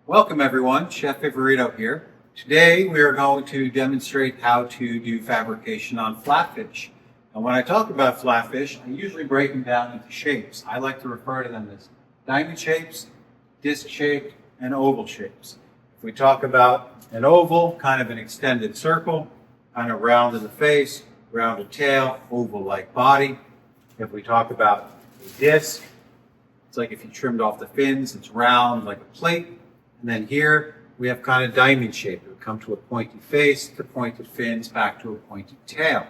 Welcome everyone, Chef Ivorito here. Today we are going to demonstrate how to do fabrication on flatfish. And when I talk about flatfish, I usually break them down into shapes. I like to refer to them as diamond shapes, disc shaped, and oval shapes. If we talk about an oval, kind of an extended circle, kind of round in the face, rounded tail, oval-like body. If we talk about a disc, it's like if you trimmed off the fins, it's round like a plate. And then here we have kind of diamond shape. It would come to a pointy face, to pointed fins, back to a pointed tail.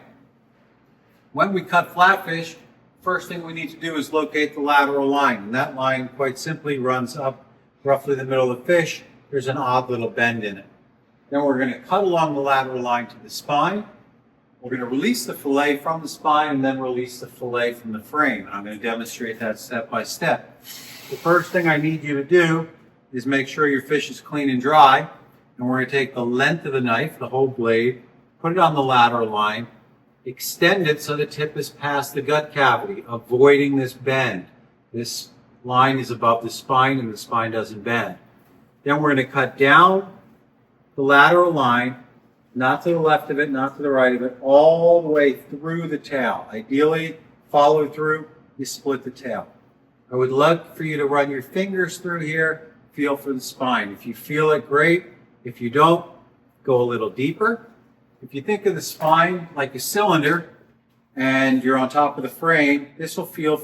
When we cut flatfish, first thing we need to do is locate the lateral line. And that line quite simply runs up roughly the middle of the fish. There's an odd little bend in it. Then we're going to cut along the lateral line to the spine. We're going to release the fillet from the spine and then release the fillet from the frame. And I'm going to demonstrate that step by step. The first thing I need you to do is make sure your fish is clean and dry. And we're going to take the length of the knife, the whole blade, put it on the lateral line, extend it so the tip is past the gut cavity, avoiding this bend. This line is above the spine and the spine doesn't bend. Then we're going to cut down the lateral line, not to the left of it, not to the right of it, all the way through the tail. Ideally, follow through, you split the tail. I would love for you to run your fingers through here, feel for the spine. If you feel it, great. If you don't, go a little deeper. If you think of the spine like a cylinder and you're on top of the frame, this will feel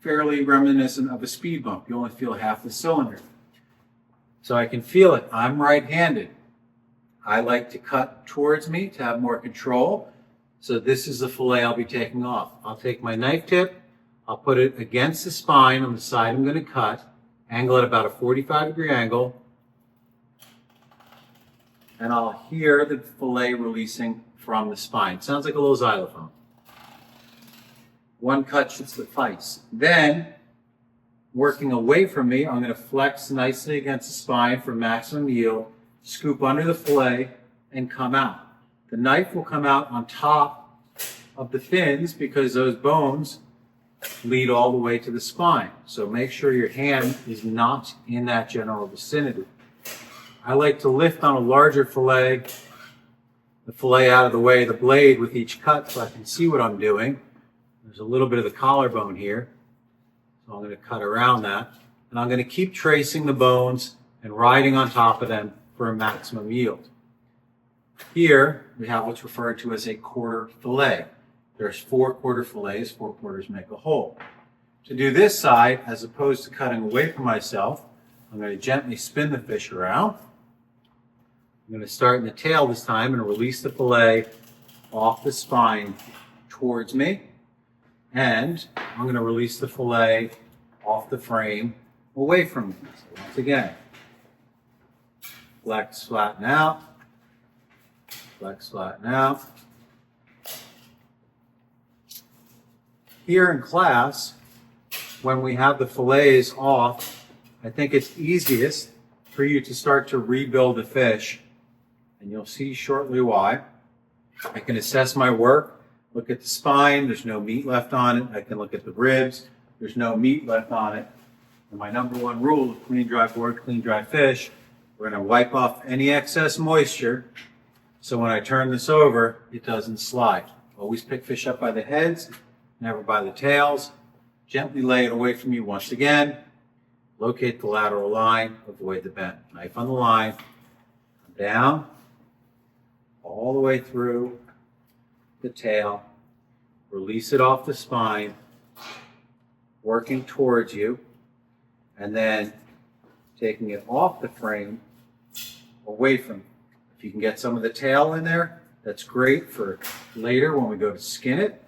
fairly reminiscent of a speed bump. You only feel half the cylinder. So I can feel it. I'm right-handed. I like to cut towards me to have more control. So this is the fillet I'll be taking off. I'll take my knife tip, I'll put it against the spine on the side I'm going to cut, angle at about a 45-degree angle, and I'll hear the fillet releasing from the spine. Sounds like a little xylophone. One cut should suffice. Then, working away from me, I'm going to flex nicely against the spine for maximum yield, scoop under the fillet, and come out. The knife will come out on top of the fins because those bones lead all the way to the spine. So make sure your hand is not in that general vicinity. I like to lift on a larger fillet, the fillet out of the way of the blade with each cut so I can see what I'm doing. There's a little bit of the collarbone here, so I'm going to cut around that. And I'm going to keep tracing the bones and riding on top of them for a maximum yield. Here we have what's referred to as a quarter fillet. There's 4 quarter fillets, 4 quarters make a whole. To do this side, as opposed to cutting away from myself, I'm going to gently spin the fish around. I'm going to start in the tail this time and release the fillet off the spine towards me. And I'm going to release the fillet off the frame away from me. So once again, flex, flatten out, flex, flatten out. Here in class, when we have the fillets off, I think it's easiest for you to start to rebuild the fish, and you'll see shortly why. I can assess my work, look at the spine, there's no meat left on it. I can look at the ribs, there's no meat left on it. And my number one rule of clean, dry board, clean, dry fish, we're going to wipe off any excess moisture so when I turn this over, it doesn't slide. Always pick fish up by the heads, never by the tails. Gently lay it away from you once again. Locate the lateral line, avoid the bend. Knife on the line, come down, all the way through the tail, release it off the spine, working towards you, and then taking it off the frame, away from you. If you can get some of the tail in there, that's great for later when we go to skin it.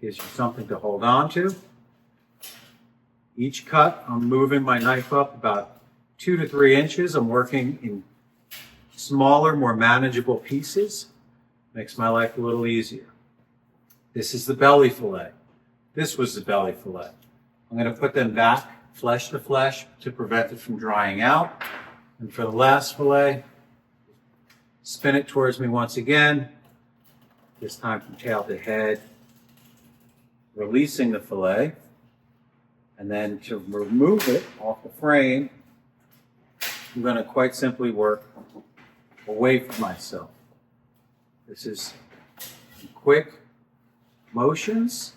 Gives you something to hold on to. Each cut, I'm moving my knife up about 2 to 3 inches. I'm working in smaller, more manageable pieces. Makes my life a little easier. This is the belly fillet. This was the belly fillet. I'm going to put them back, flesh to flesh, to prevent it from drying out. And for the last fillet, spin it towards me once again, this time from tail to head, releasing the fillet, and then to remove it off the frame, I'm going to quite simply work away from myself. This is quick motions,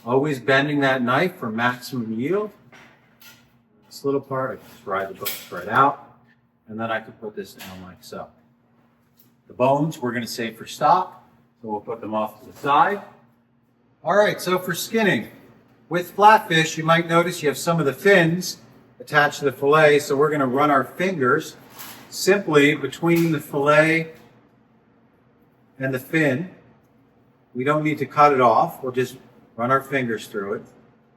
always bending that knife for maximum yield. This little part, I just ride the bones right out, and then I can put this down like so. The bones we're going to save for stock, so we'll put them off to the side. All right, so for skinning, with flatfish, you might notice you have some of the fins attached to the fillet, so we're going to run our fingers simply between the fillet and the fin. We don't need to cut it off, we'll just run our fingers through it.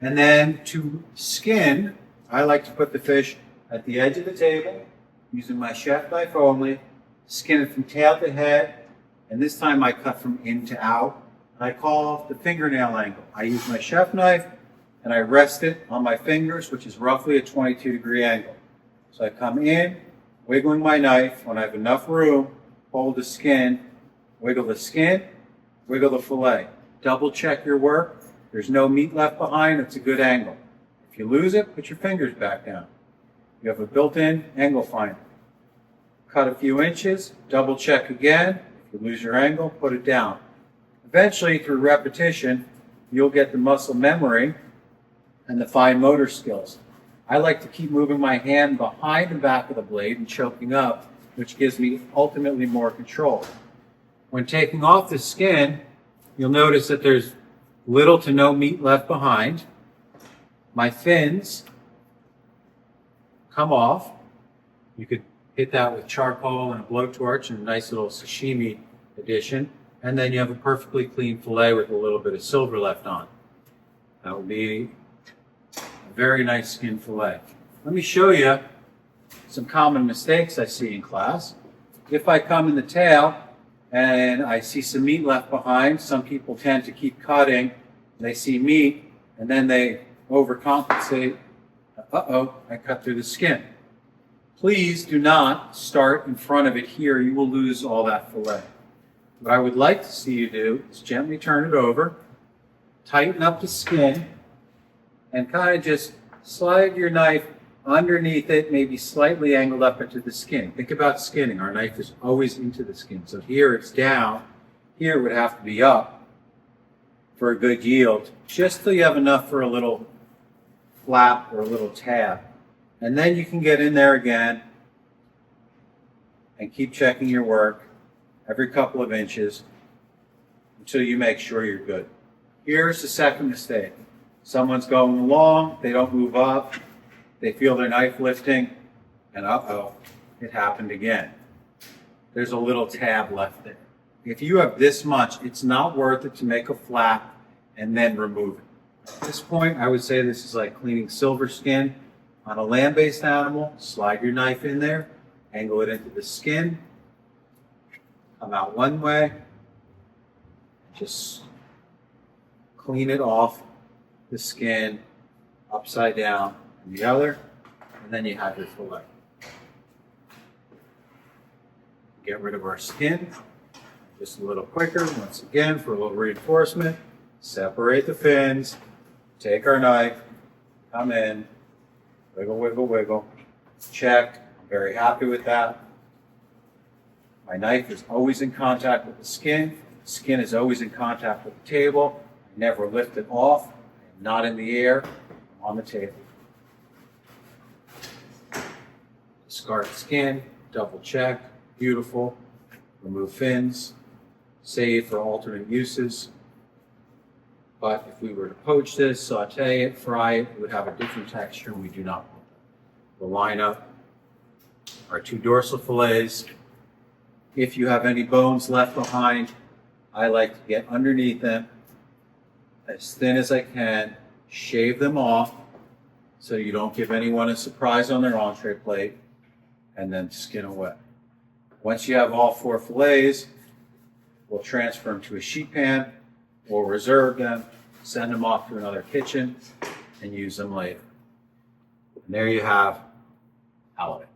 And then to skin, I like to put the fish at the edge of the table, using my chef knife only, skin it from tail to head, and this time I cut from in to out. I call the fingernail angle. I use my chef knife and I rest it on my fingers, which is roughly a 22-degree angle. So I come in, wiggling my knife. When I have enough room, hold the skin, wiggle the skin, wiggle the fillet. Double check your work. There's no meat left behind. It's a good angle. If you lose it, put your fingers back down. You have a built-in angle finder. Cut a few inches, double check again. If you lose your angle, put it down. Eventually, through repetition, you'll get the muscle memory and the fine motor skills. I like to keep moving my hand behind the back of the blade and choking up, which gives me ultimately more control. When taking off the skin, you'll notice that there's little to no meat left behind. My fins come off. You could hit that with charcoal and a blowtorch and a nice little sashimi addition. And then you have a perfectly clean fillet with a little bit of silver left on. That would be a very nice skin fillet. Let me show you some common mistakes I see in class. If I come in the tail and I see some meat left behind, some people tend to keep cutting. They see meat and then they overcompensate. Uh-oh, I cut through the skin. Please do not start in front of it here. You will lose all that fillet. What I would like to see you do is gently turn it over, tighten up the skin, and kind of just slide your knife underneath it, maybe slightly angled up into the skin. Think about skinning. Our knife is always into the skin. So here it's down. Here it would have to be up for a good yield, just till you have enough for a little flap or a little tab. And then you can get in there again and keep checking your work every couple of inches until you make sure you're good. Here's the second mistake. Someone's going along, they don't move up, they feel their knife lifting, and uh-oh, it happened again. There's a little tab left there. If you have this much, it's not worth it to make a flap and then remove it. At this point, I would say this is like cleaning silver skin on a land-based animal. Slide your knife in there, angle it into the skin, come out one way, just clean it off the skin upside down and the other, and then you have your fillet. Get rid of our skin just a little quicker. Once again, for a little reinforcement, separate the fins, take our knife, come in, wiggle, wiggle, wiggle, check. I'm very happy with that. My knife is always in contact with the skin. The skin is always in contact with the table. I never lift it off. I'm not in the air. I'm on the table. Discard the skin, double check, beautiful. Remove fins, save for alternate uses. But if we were to poach this, saute it, fry it, it would have a different texture, and we do not want that. We'll line up our two dorsal fillets. If you have any bones left behind, I like to get underneath them as thin as I can, shave them off so you don't give anyone a surprise on their entree plate, and then skin away. Once you have all four fillets, we'll transfer them to a sheet pan, we'll reserve them, send them off to another kitchen, and use them later. And there you have halibut.